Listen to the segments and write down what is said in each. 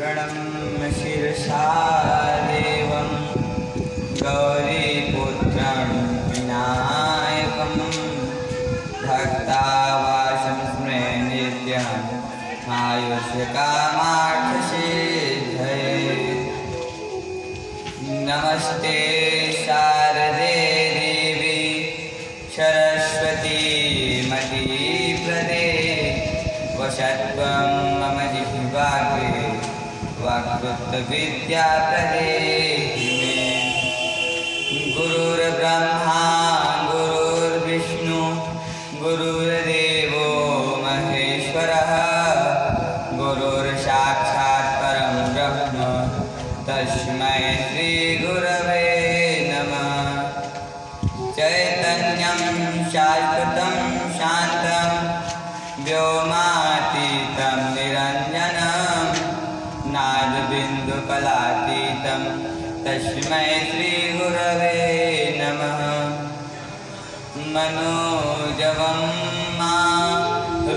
प्रणम्य शिरसा देवं गौरीपुत्रं विनायकं भक्तावासं स्मरे नित्यं आयुष्यकामार्थसिद्धये। नमस्ते शारदे देवी सरस्वती मतीप्रदे वशत्वं मम जिह्वाग्रे वक्तृत्वविद्याप्रदे मे। गुरुर्ब्रह्मा गुरुर्विष्णु गुरुर्देवो महेश्वरः गुरुर्साक्षात् परं ब्रह्म तस्मै श्रीगुरवे नमः। चैतन्यं शाश्वतं शान्तं व्योमातीतं निरञ्जनं नादबिन्दुकलातीतं तस्मै श्रीगुरवे नमः। मनोजवं मारुततुल्यवेगं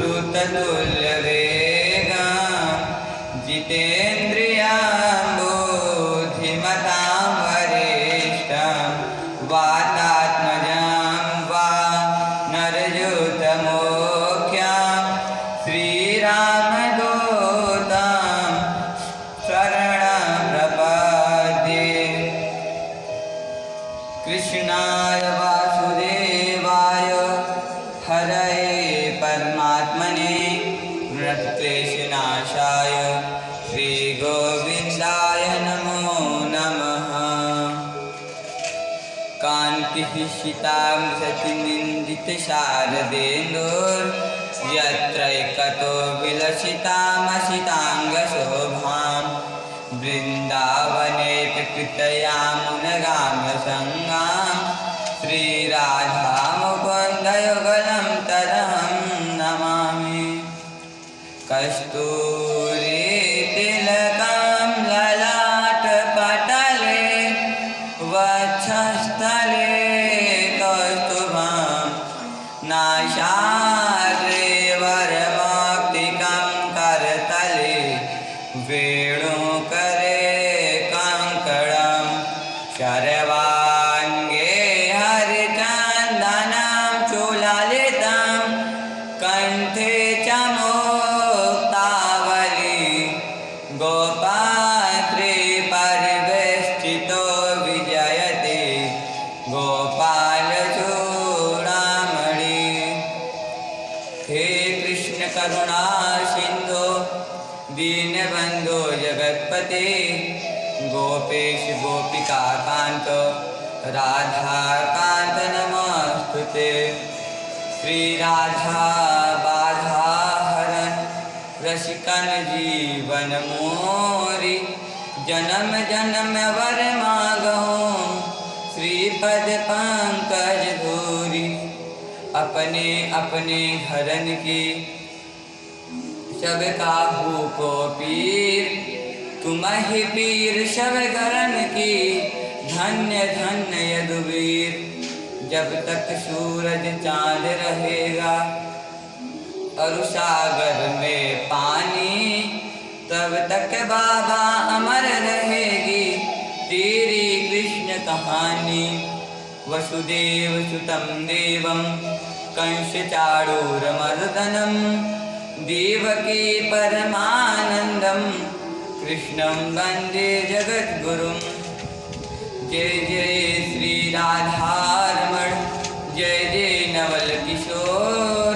जितेन्द्रियं बुद्धिमतां वरिष्ठं वातात्मजं वानरयूथमुख्यं श्रीरामदूतं शरणं प्रपद्ये। कृष्णाय वासुदेवाय हरये परमात्मने प्रणतक्लेशनाशाय श्रीगोविन्दाय नमो नमः। कान्तिः शीतां सतिनिन्दितशारदेन्दुर्यत्रैकतो विलसितामसिताङ्गशोभां वृन्दावने प्रकृतयामुनगाङ्गसङ्गां श्रीराधामुकुन्दयुगलं तदहं नमामि। कस्तूरीतिलकं ललाटपटले वक्षस्थले कौस्तुभं नासाग्रे वरमौक्तिकं करतले वेणुकरे कङ्कणं शर्वाङ्गे हरिचन्दनं चूलालितं कण्ठे च मुक्तावली गोपात्रे परिवेष्टितो विजयते गोपालचूडामणि। हे कृष्ण करुणा सिन्धो दीनबन्धो जगत्पते गोपेश गोपिका कान्त राधाकान्त नमस्तुते। श्रीराधा बाधा हरन रसिकन जीवन मोरी जन्म जन्म वर मागहूँ श्रीपद पंकज धूरी। अपने अपने घरन की सब काहू को पीर तुम ही पीर सब घरन की धन्य धन्य यदुवीर। जब तक सूरज चांद रहेगा और सागर में पानी तब तक बाबा अमर रहेगी तेरी कृष्ण कहानी। वसुदेव सुतं देवं कंस चाणूरमर्दनं देवकी परमानंदं कृष्णं वन्दे जगद्गुरुं। जय जय श्री राधारमण जय जय नवल किशोर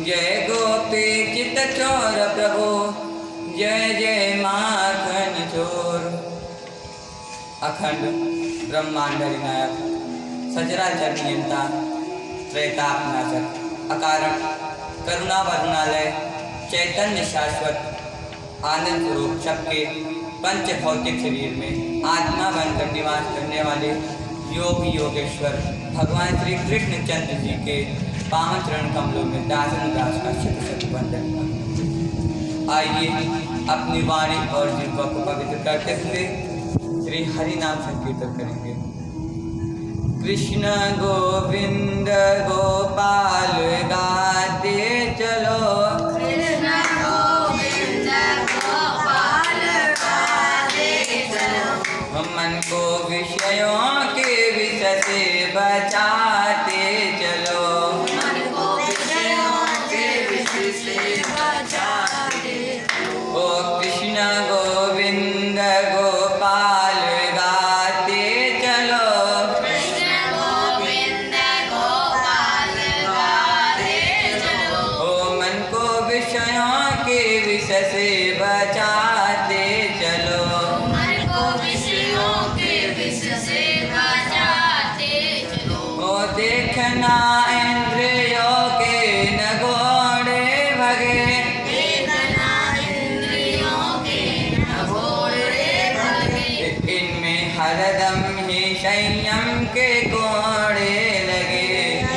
जय गोपी चित्तचोर प्रभु जय जय माखन चोर। अखंड ब्रह्मांड नायक सचराचर नियंता त्रैतापनाशक अकारण करुणा वरुणालय चैतन्य शाश्वत आनंद स्वरूप सबके पंच भौतिक शरीर में आत्मा बनकर निवास करने वाले योग योगेश्वर भगवान श्री कृष्ण चंद्र जी के पावन चरण कमलों में दासन दास का शत शत वंदन। आइए अपनी वाणी और जिह्वा को पवित्र करते हुए श्री हरि नाम संकीर्तन करेंगे। कृष्ण गोविंद गोपाल गाते चलो, कृष्ण गोविंद गोपाल को विषयों के विष से बचाते चलो, मन को विषयों के विष से बचाते चलो। ओ कृष्ण गोविंद गोपाल गाते चलो, कृष्ण गोविंद गोपाल गाते चलो। ओ मन को विषयों के विष से बचाते चलो, मन को विषयों के विष से बचाते चलो। ओ देखना इंद्रियों के न घोड़े भगे, देखना इंद्रियों के न घोड़े भगे, इनमें हरदम ही संयम के घोड़े लगे,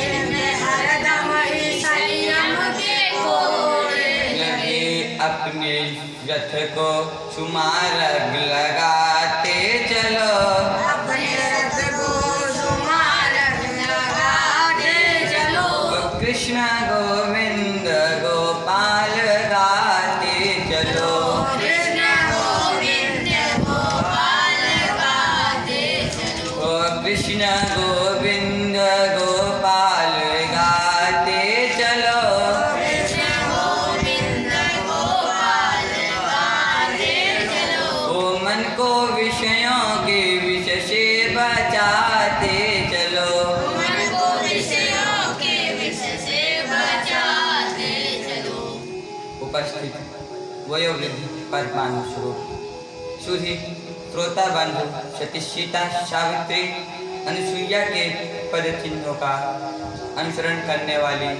इनमें हरदम ही संयम के घोड़े लगे अपने रथ को सुमारग लगाते चलो, अपने रथ को सुमारग लगाते चलो। ओ कृष्ण गोविंद गोपाल गाते चलो, कृष्ण गोविंद गोपाल गाते चलो। ओ कृष्ण गोविंद गोपाल गाते चलो, कृष्ण गोविंद गोपाल गाते चलो। ओ मन को विषयों के विष से बचाते चलो, मन को विषयों के विष से बचाते चलो। उपस्थित वयोवृद्ध पद्मानु स्वरूप सुधी श्रोता बंधु सती सीता सावित्री अनुसुईया के पद चिन्हों का अनुसरण करने वाली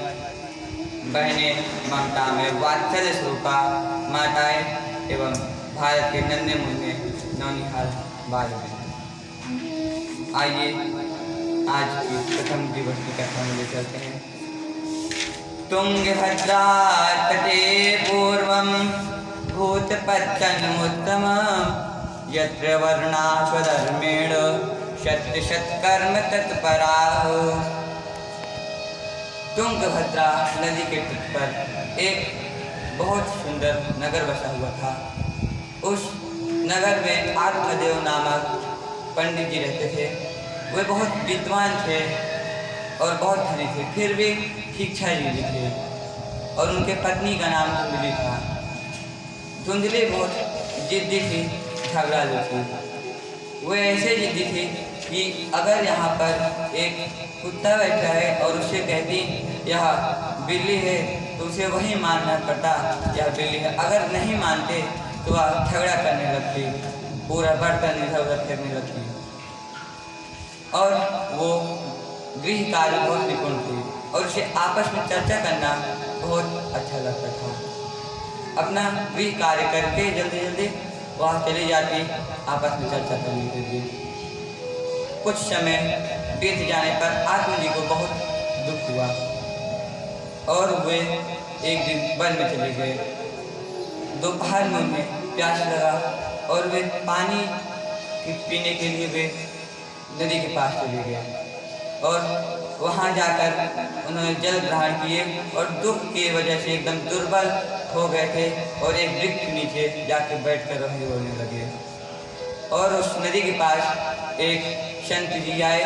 बहनें, ममता में वात्सल्य स्वरूपा माताएं एवं भारत के नन्हे मुन्ने नौनिहाल बाल बहन, आइए आज की प्रथम दिवस की कथा में ले चलते हैं। तुंगभद्रा तटे पूर्वं भूतपत्तनमुत्तमं, यत्र वर्णाश्वधर्मेण शतशतकर्म तत्पराः। तुंगभद्रा नदी के तट पर एक बहुत सुंदर नगर बसा हुआ था। उस नगर में आत्मदेव नामक पंडित जी रहते थे। वे बहुत विद्वान थे और बहुत धनी थे, फिर भी शिक्षाजीवी थे और उनके पत्नी का नाम धुंधली था। धुंधली बहुत जिद्दी थी, झगड़ालू थी। वे ऐसे जिद्दी थी कि अगर यहाँ पर एक कुत्ता बैठा है और उसे कहती यह बिल्ली है तो उसे वही मानना पड़ता यह बिल्ली है। अगर नहीं मानते तो वह झगड़ा करने लगती, पूरा बर्तन इधर उधर फेंकने लगती और वो गृह कार्य बहुत निपुण थी और उसे आपस में चर्चा करना बहुत अच्छा लगता था। अपना गृह कार्य करके जल्दी जल्दी वहाँ चली जाती आपस में चर्चा करने के लिए। कुछ समय बीत जाने पर आत्म जी को बहुत दुख हुआ और वे एक दिन वन में चले गए। दोपहर में उन्हें प्यास लगा और वे पानी पीने के लिए वे नदी के पास चले गए और वहाँ जाकर उन्होंने जल ग्रहण किए और दुख की वजह से एकदम दुर्बल हो गए थे और एक वृक्ष के नीचे जाकर बैठकर वहीं रोने लगे। और उस नदी के पास एक संत जी आए,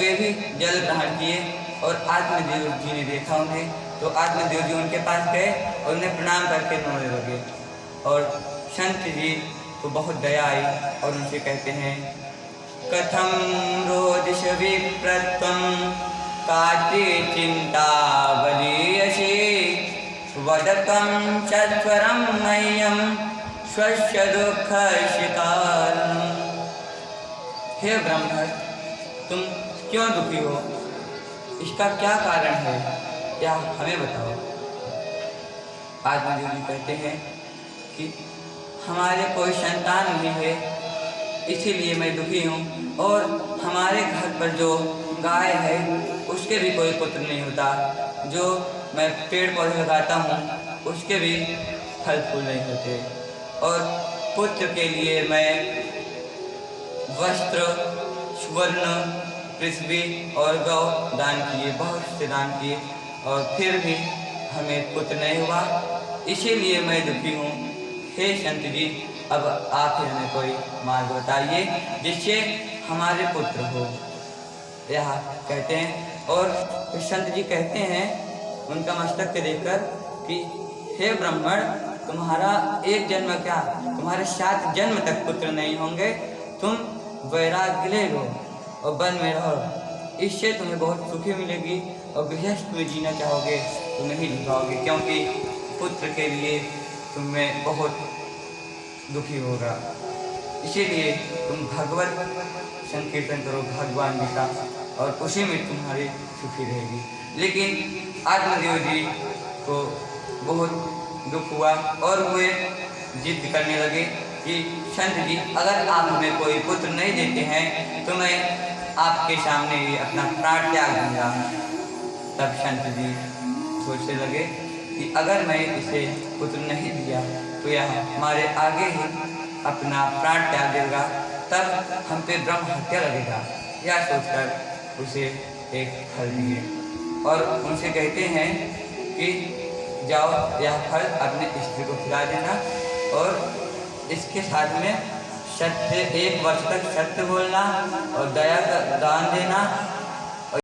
वे भी जल ग्रहण किए और आत्मदेव जी ने देखा उन्हें, तो आत्मदेव जी उनके पास गए और उन्हें प्रणाम करके रोने लगे। और संत जी को बहुत दया आई और उनसे कहते हैं, कथम रोदिश विप्रत्वं काटे चिंता बलीयसी, वदतं चत्वरं मह्यं स्वस्य दुःख शिकारम्। हे ब्रह्मण, तुम क्यों दुखी हो? इसका क्या कारण है, क्या हमें बताओ। आत्मदेव जी कहते हैं कि हमारे कोई संतान नहीं है, इसीलिए मैं दुखी हूँ। और हमारे घर पर जो गाय है उसके भी कोई पुत्र नहीं होता, जो मैं पेड़ पौधे लगाता हूँ उसके भी फल फूल नहीं होते। और पुत्र के लिए मैं वस्त्र, स्वर्ण, पृथ्वी और गौ दान किए, बहुत से दान किए और फिर भी हमें पुत्र नहीं हुआ, इसीलिए मैं दुखी हूँ। हे संत जी, अब आप ही हमें कोई मार्ग बताइए जिससे हमारे पुत्र हो। यह कहते हैं और फिर संत जी कहते हैं उनका मस्तक को देखकर कि हे ब्राह्मण, तुम्हारा एक जन्म क्या, तुम्हारे 7 जन्म तक पुत्र नहीं होंगे। तुम वैराग्य ले लो और वन में रहो, इससे तुम्हें बहुत सुखी मिलेगी। और गृहस्थ में जीना चाहोगे तो नहीं जी पाओगे, क्योंकि पुत्र के लिए तुम्हें बहुत दुखी होगा। इसीलिए तुम भगवत संकीर्तन करो भगवान जी का, और उसी में तुम्हारी सुखी रहेगी। लेकिन आत्मदेव जी को बहुत दुख हुआ और वे जिद करने लगे कि संत जी, अगर आप हमें कोई पुत्र नहीं देते हैं तो मैं आपके सामने ही अपना प्राण त्याग दूंगा। तब संत जी सोचने लगे कि अगर मैं इसे पुत्र नहीं दिया तो यह हमारे आगे ही अपना प्राण त्याग देगा, तब हम पे ब्रह्म हत्या लगेगा। यह सोचकर उसे एक फल दिए और उनसे कहते हैं कि जाओ, यह फल अपने स्त्री को खिला देना और इसके साथ में सत्य, 1 वर्ष तक सत्य बोलना और दया का दान देना